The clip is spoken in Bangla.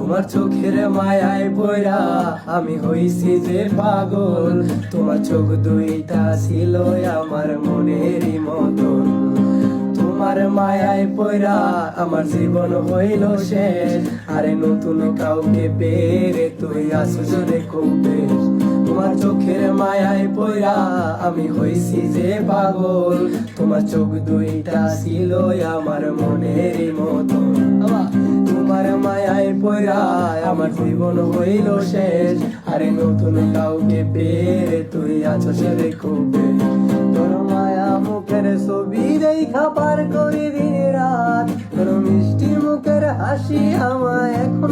তোমার চোখের মায়ায় পড়া আমি হইছি যে পাগল। তোমার চোখ দুইটা ছিল আমার মনেরই মতন। তোমার মায়ায় পড়া আমার জীবন হইল শেষ। আরে নতুন কাউকে পেরে তুই আসছ রে খুব বেশ। তোমার চোখের মায়ায় পড়া আমি হইছি যে পাগল। তোমার চোখ দুইটা ছিল আমার মনেরই মতন। তোমার মায়ায় পড়া আমার জীবন হইল শেষ। আরে নতুন কাউকে পেরে তুই আছস রে খুব বেশ। তোর মায়া মুখের ছবি দেখা পার করি দিন রাত। তোর মিষ্টি মুখের হাসি আমায় এখন